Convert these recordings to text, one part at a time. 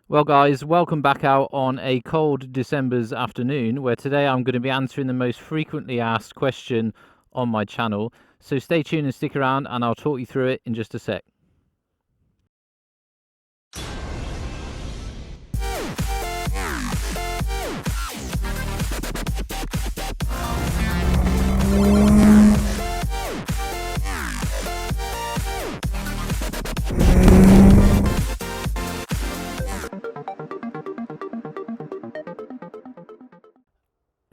Well guys, welcome back out on a cold December's afternoon, where today I'm going to be answering the most frequently asked question on my channel. So stay tuned and stick around and I'll talk you through it in just a sec.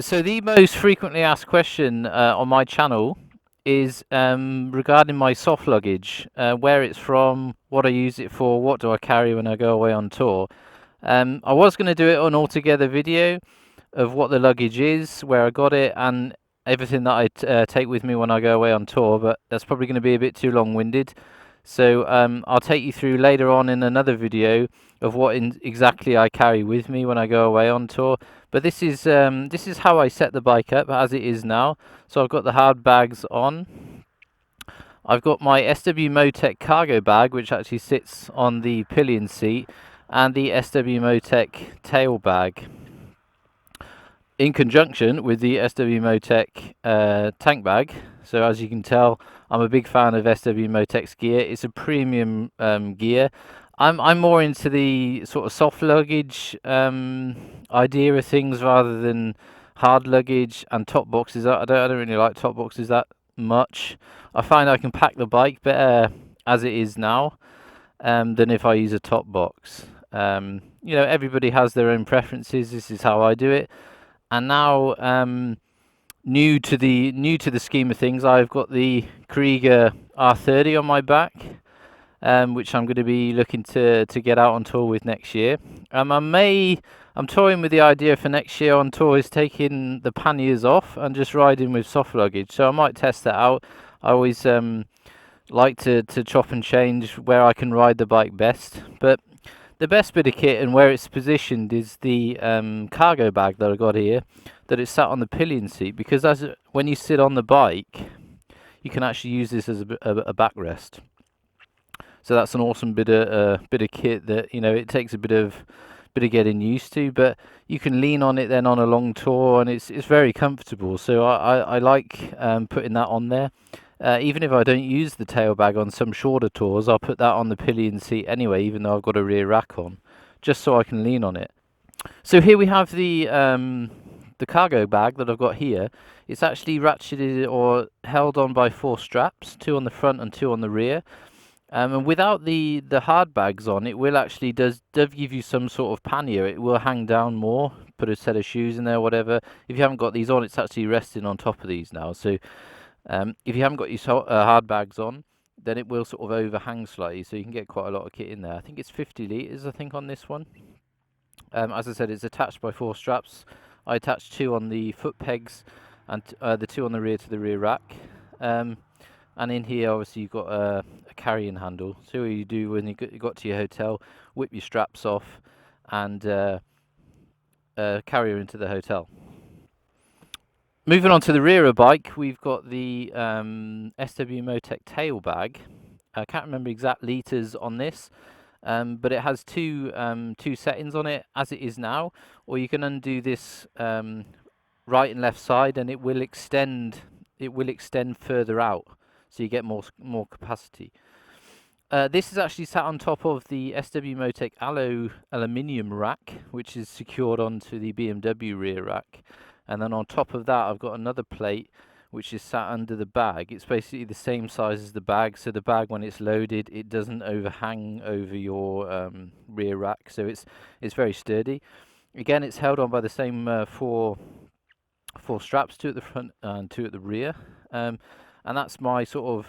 So the most frequently asked question on my channel is regarding my soft luggage, where it's from, what I use it for, what do I carry when I go away on tour. I was going to do it an altogether video of what the luggage is, where I got it, and everything that I take with me when I go away on tour, but that's probably going to be a bit too long-winded. So I'll take you through later on in another video of what exactly I carry with me when I go away on tour. But this is how I set the bike up as it is now. So I've got the hard bags on. I've got my Sw-Motech cargo bag, which actually sits on the pillion seat, and the Sw-Motech tail bag, in conjunction with the Sw-Motech tank bag. So as you can tell, I'm a big fan of Sw-Motech's gear. It's a premium gear. I'm more into the sort of soft luggage idea of things rather than hard luggage and top boxes. I don't really like top boxes that much. I find I can pack the bike better as it is now than if I use a top box. You know, everybody has their own preferences. This is how I do it. And now, new to the scheme of things, I've got the Krieger R30 on my back, which I'm going to be looking to get out on tour with next year. I'm toying with the idea for next year on tour is taking the panniers off and just riding with soft luggage. So I might test that out. I always like to chop and change where I can ride the bike best, but the best bit of kit and where it's positioned is the cargo bag that I got here, that it's sat on the pillion seat, because when you sit on the bike, you can actually use this as a backrest. So that's an awesome bit of kit that, you know, it takes a bit of getting used to, but you can lean on it then on a long tour, and it's very comfortable. So I like putting that on there. Even if I don't use the tail bag on some shorter tours, I'll put that on the pillion seat anyway, even though I've got a rear rack on, just so I can lean on it. So here we have the cargo bag that I've got here. It's actually ratcheted or held on by 4 straps, 2 on the front and 2 on the rear. And without the hard bags on, it will actually does give you some sort of pannier. It will hang down more. Put a set of shoes in there, whatever. If you haven't got these on, it's actually resting on top of these now. So if you haven't got your hard bags on, then it will sort of overhang slightly, so you can get quite a lot of kit in there. I think it's 50 litres, I think, on this one. As I said, it's attached by 4 straps. I attached 2 on the foot pegs and the 2 on the rear to the rear rack. And in here, obviously, you've got a carrying handle. So what you do when you got to your hotel, whip your straps off and carry her into the hotel. Moving on to the rear of the bike, we've got the Sw-Motech tail bag. I can't remember exact litres on this, but it has two settings on it as it is now, or you can undo this right and left side, and it will extend further out, so you get more capacity. This is actually sat on top of the Sw-Motech aluminium rack, which is secured onto the BMW rear rack. And then on top of that, I've got another plate which is sat under the bag. It's basically the same size as the bag, so the bag, when it's loaded, it doesn't overhang over your rear rack, so it's very sturdy. Again, it's held on by the same four straps, 2 at the front and 2 at the rear, and that's my sort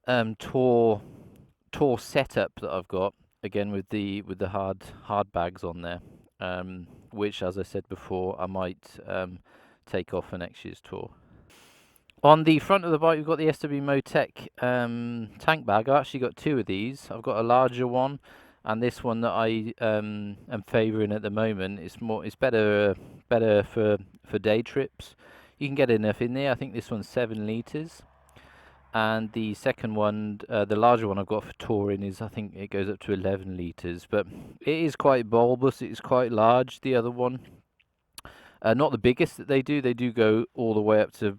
of tour setup that I've got, again with the hard bags on there. Which, as I said before, I might take off for next year's tour. On the front of the bike, we've got the Sw-Motech tank bag. I've actually got 2 of these. I've got a larger one, and this one that I am favouring at the moment. It's better for day trips. You can get enough in there. I think this one's 7 litres. and the second one, the larger one I've got for touring, is, I think it goes up to 11 litres, but it is quite bulbous, it is quite large, the other one. Not the biggest that they do go all the way up to,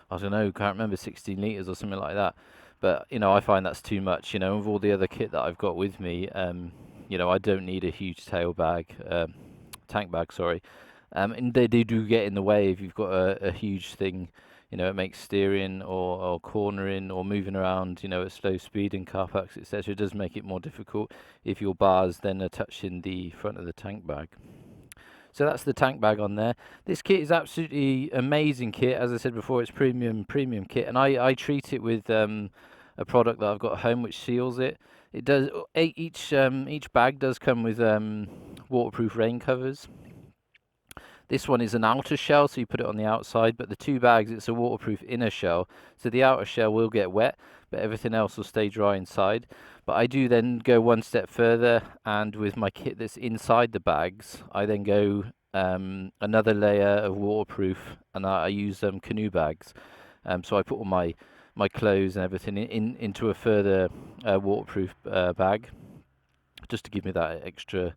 I don't know, can't remember, 16 litres or something like that. But, I find that's too much, with all the other kit that I've got with me. I don't need a huge tail bag, tank bag, sorry. And they do get in the way if you've got a huge thing. It makes steering or cornering or moving around, at slow speed in car parks, etc. It does make it more difficult if your bars then are touching the front of the tank bag. So that's the tank bag on there. This kit is absolutely amazing kit. As I said before, it's premium kit, and I treat it with a product that I've got at home which seals it. It does each bag does come with waterproof rain covers. This one is an outer shell, so you put it on the outside, but the two bags, it's a waterproof inner shell, so the outer shell will get wet, but everything else will stay dry inside. But I do then go one step further, and with my kit that's inside the bags, I then go another layer of waterproof, and I use canoe bags. So I put all my clothes and everything into a further waterproof bag, just to give me that extra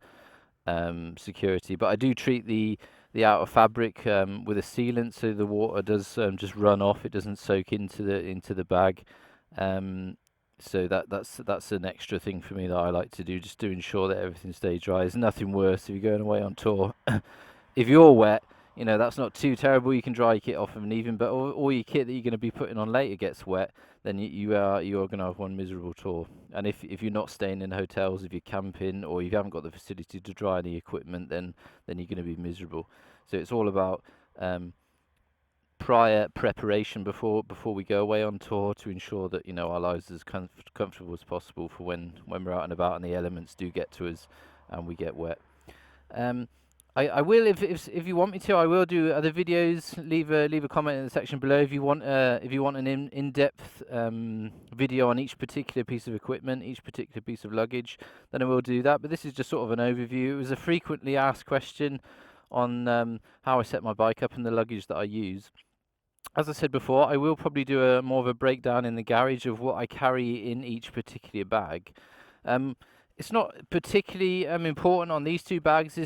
security. But I do treat the outer fabric with a sealant, so the water does just run off. It doesn't soak into the bag. So that's an extra thing for me that I like to do, just to ensure that everything stays dry. There's nothing worse if you're going away on tour. If you're wet, that's not too terrible. You can dry your kit off of an even, but all your kit that you're going to be putting on later gets wet, then you're going to have one miserable tour. And if you're not staying in hotels, if you're camping, or you haven't got the facility to dry any equipment, then you're going to be miserable. So it's all about prior preparation before we go away on tour, to ensure that our lives are as comfortable as possible for when we're out and about and the elements do get to us and we get wet. I will, if you want me to, I will do other videos. Leave a comment in the section below if you want an in-depth video on each particular piece of equipment, each particular piece of luggage. Then I will do that. But this is just sort of an overview. It was a frequently asked question on how I set my bike up and the luggage that I use. As I said before, I will probably do more of a breakdown in the garage of what I carry in each particular bag. It's not particularly important on these two bags.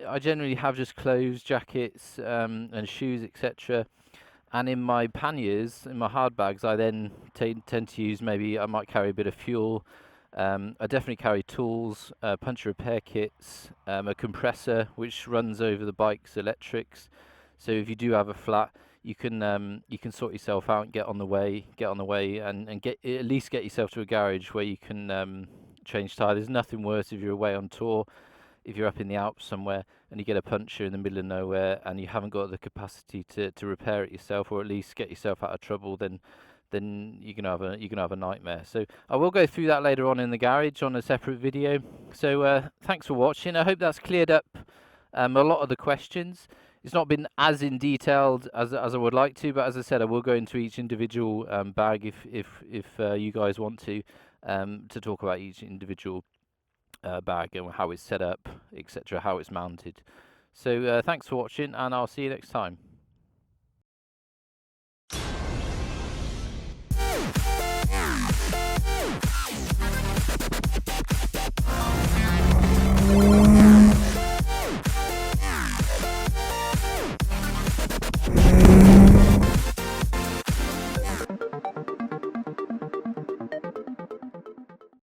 I generally have just clothes, jackets, and shoes, etc. And in my panniers, in my hard bags, I then tend to use, maybe I might carry a bit of fuel. I definitely carry tools, puncture repair kits, a compressor which runs over the bike's electrics. So if you do have a flat, you can sort yourself out and get on the way, and at least get yourself to a garage where you can change tyre. There's nothing worse if you're away on tour, if you're up in the Alps somewhere and you get a puncture in the middle of nowhere and you haven't got the capacity to repair it yourself, or at least get yourself out of trouble, then you can have a nightmare. So I will go through that later on in the garage on a separate video. So thanks for watching. I hope that's cleared up a lot of the questions. It's not been as in detailed as I would like to, but as I said, I will go into each individual bag if you guys want to talk about each individual bag and how it's set up, etc., how it's mounted. So thanks for watching, and I'll see you next time.